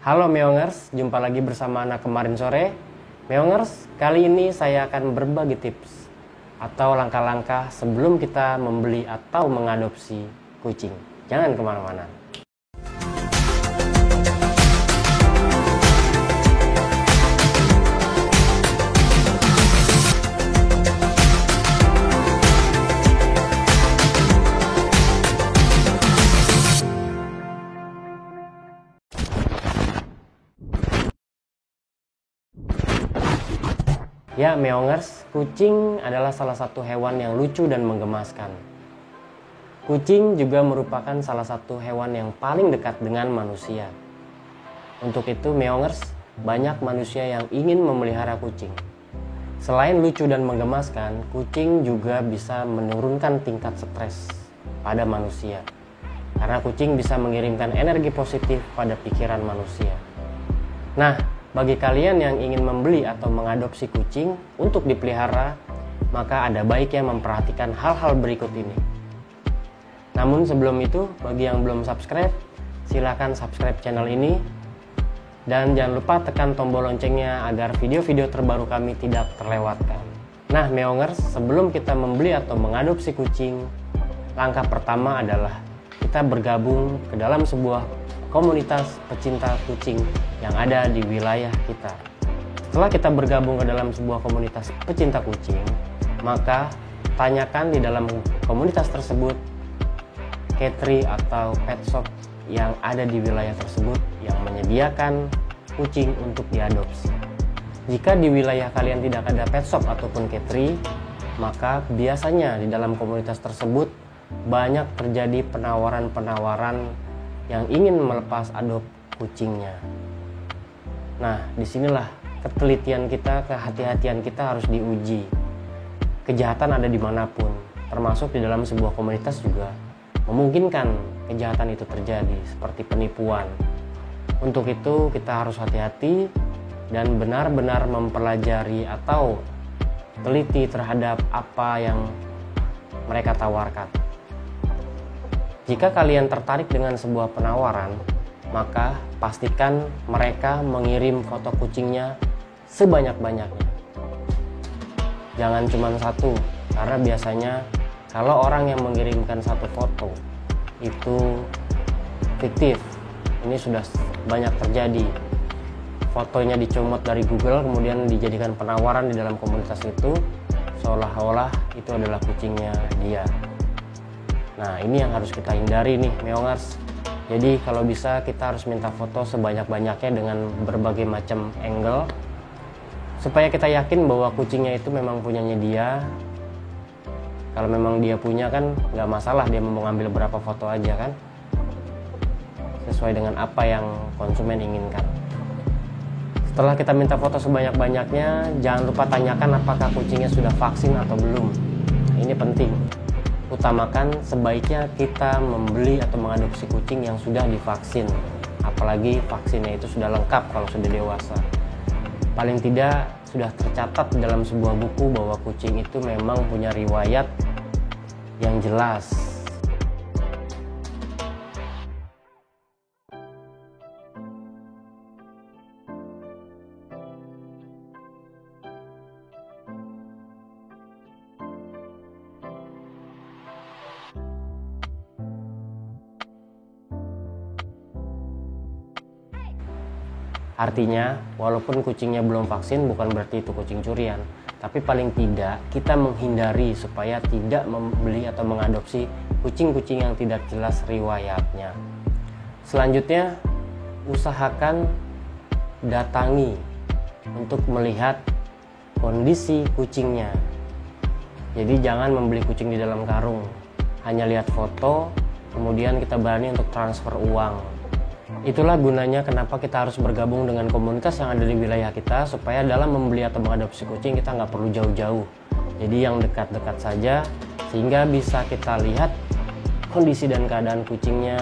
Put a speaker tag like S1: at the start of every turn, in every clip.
S1: Halo Meongers, jumpa lagi bersama anak kemarin sore. Meongers, kali ini saya akan berbagi tips atau langkah-langkah sebelum kita membeli atau mengadopsi kucing. Jangan kemana-mana. Ya Meongers, kucing adalah salah satu hewan yang lucu dan menggemaskan. Kucing juga merupakan salah satu hewan yang paling dekat dengan manusia. Untuk itu Meongers, banyak manusia yang ingin memelihara kucing. Selain lucu dan menggemaskan, kucing juga bisa menurunkan tingkat stres pada manusia. Karena kucing bisa mengirimkan energi positif pada pikiran manusia. Nah, bagi kalian yang ingin membeli atau mengadopsi kucing untuk dipelihara, maka ada baiknya memperhatikan hal-hal berikut ini. Namun sebelum itu, bagi yang belum subscribe, silakan subscribe channel ini. Dan jangan lupa tekan tombol loncengnya agar video-video terbaru kami tidak terlewatkan. Nah Meongers, sebelum kita membeli atau mengadopsi kucing, langkah pertama adalah kita bergabung ke dalam sebuah komunitas pecinta kucing yang ada di wilayah kita. Setelah kita bergabung ke dalam sebuah komunitas pecinta kucing, maka tanyakan di dalam komunitas tersebut catry atau pet shop yang ada di wilayah tersebut yang menyediakan kucing untuk diadopsi. Jika di wilayah kalian tidak ada pet shop ataupun catry, maka biasanya di dalam komunitas tersebut banyak terjadi penawaran-penawaran yang ingin melepas adop kucingnya. Nah, disinilah ketelitian kita, kehati-hatian kita harus diuji. Kejahatan ada dimanapun, termasuk di dalam sebuah komunitas juga memungkinkan kejahatan itu terjadi, seperti penipuan. Untuk itu kita harus hati-hati dan benar-benar mempelajari atau teliti terhadap apa yang mereka tawarkan. Jika kalian tertarik dengan sebuah penawaran, maka pastikan mereka mengirim foto kucingnya sebanyak-banyaknya. Jangan cuma satu, karena biasanya kalau orang yang mengirimkan satu foto itu fiktif. Ini sudah banyak terjadi. Fotonya dicomot dari Google, kemudian dijadikan penawaran di dalam komunitas itu, seolah-olah itu adalah kucingnya dia. Nah, ini yang harus kita hindari nih Meongers. Jadi kalau bisa kita harus minta foto sebanyak-banyaknya dengan berbagai macam angle, supaya kita yakin bahwa kucingnya itu memang punyanya dia. Kalau memang dia punya kan nggak masalah dia mau ngambil berapa foto aja kan, sesuai dengan apa yang konsumen inginkan. Setelah kita minta foto sebanyak-banyaknya, jangan lupa tanyakan apakah kucingnya sudah vaksin atau belum. Nah, ini penting. Utamakan sebaiknya kita membeli atau mengadopsi kucing yang sudah divaksin, apalagi vaksinnya itu sudah lengkap kalau sudah dewasa. Paling tidak sudah tercatat dalam sebuah buku bahwa kucing itu memang punya riwayat yang jelas. Artinya, walaupun kucingnya belum vaksin bukan berarti itu kucing curian, tapi paling tidak kita menghindari supaya tidak membeli atau mengadopsi kucing-kucing yang tidak jelas riwayatnya. Selanjutnya, usahakan datangi untuk melihat kondisi kucingnya. Jadi jangan membeli kucing di dalam karung, hanya lihat foto, kemudian kita berani untuk transfer uang. Itulah gunanya kenapa kita harus bergabung dengan komunitas yang ada di wilayah kita, supaya dalam membeli atau mengadopsi kucing kita nggak perlu jauh-jauh. Jadi yang dekat-dekat saja, sehingga bisa kita lihat kondisi dan keadaan kucingnya,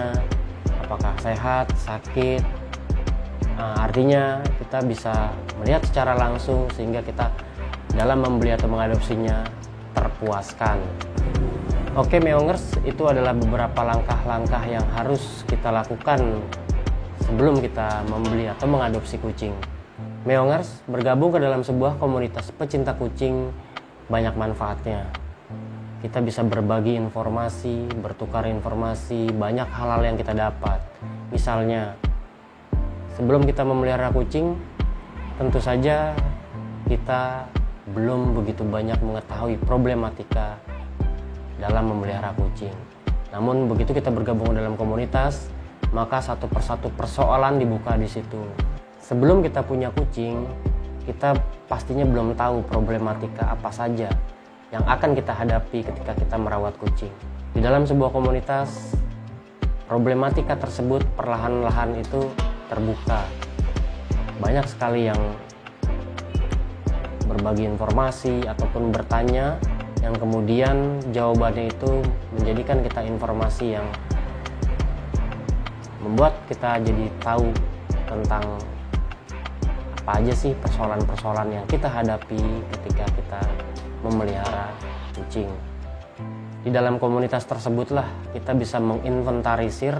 S1: apakah sehat, sakit. Nah, artinya kita bisa melihat secara langsung sehingga kita dalam membeli atau mengadopsinya terpuaskan. Oke Meongers, itu adalah beberapa langkah-langkah yang harus kita lakukan sebelum kita membeli atau mengadopsi kucing. Meongers bergabung ke dalam sebuah komunitas pecinta kucing banyak manfaatnya. Kita bisa berbagi informasi, bertukar informasi, banyak hal-hal yang kita dapat. Misalnya, sebelum kita memelihara kucing, tentu saja kita belum begitu banyak mengetahui problematika dalam memelihara kucing. Namun begitu kita bergabung dalam komunitas, maka satu persatu persoalan dibuka di situ. Sebelum kita punya kucing, kita pastinya belum tahu problematika apa saja yang akan kita hadapi ketika kita merawat kucing. Di dalam sebuah komunitas, problematika tersebut perlahan-lahan itu terbuka. Banyak sekali yang berbagi informasi ataupun bertanya, yang kemudian jawabannya itu menjadikan kita informasi yang membuat kita jadi tahu tentang apa aja sih persoalan-persoalan yang kita hadapi ketika kita memelihara kucing. Di dalam komunitas tersebutlah kita bisa menginventarisir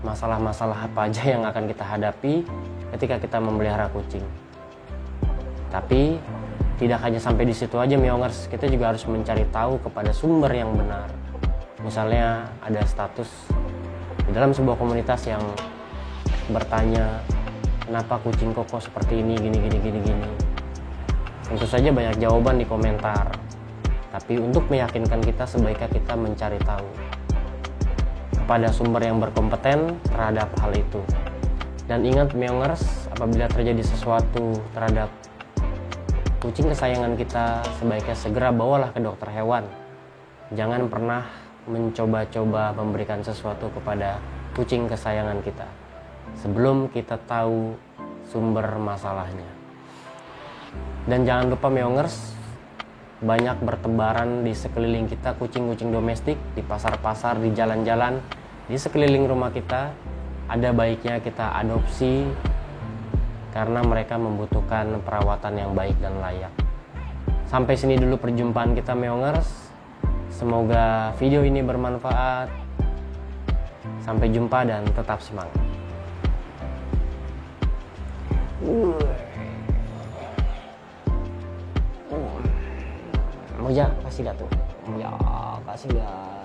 S1: masalah-masalah apa aja yang akan kita hadapi ketika kita memelihara kucing. Tapi tidak hanya sampai di situ aja Meongers, kita juga harus mencari tahu kepada sumber yang benar. Misalnya ada status di dalam sebuah komunitas yang bertanya, kenapa kucing Koko seperti ini, gini. Tentu saja banyak jawaban di komentar. Tapi untuk meyakinkan kita, sebaiknya kita mencari tahu kepada sumber yang berkompeten terhadap hal itu. Dan ingat Meongers, apabila terjadi sesuatu terhadap kucing kesayangan kita, sebaiknya segera bawalah ke dokter hewan. Jangan pernah mencoba-coba memberikan sesuatu kepada kucing kesayangan kita sebelum kita tahu sumber masalahnya. Dan jangan lupa Meongers, banyak bertebaran di sekeliling kita kucing-kucing domestik, di pasar-pasar, di jalan-jalan, di sekeliling rumah kita. Ada baiknya kita adopsi karena mereka membutuhkan perawatan yang baik dan layak. Sampai sini dulu perjumpaan kita Meongers. Semoga video ini bermanfaat. Sampai jumpa dan tetap semangat. Moja kasih dah tuh. Ya kasih dah.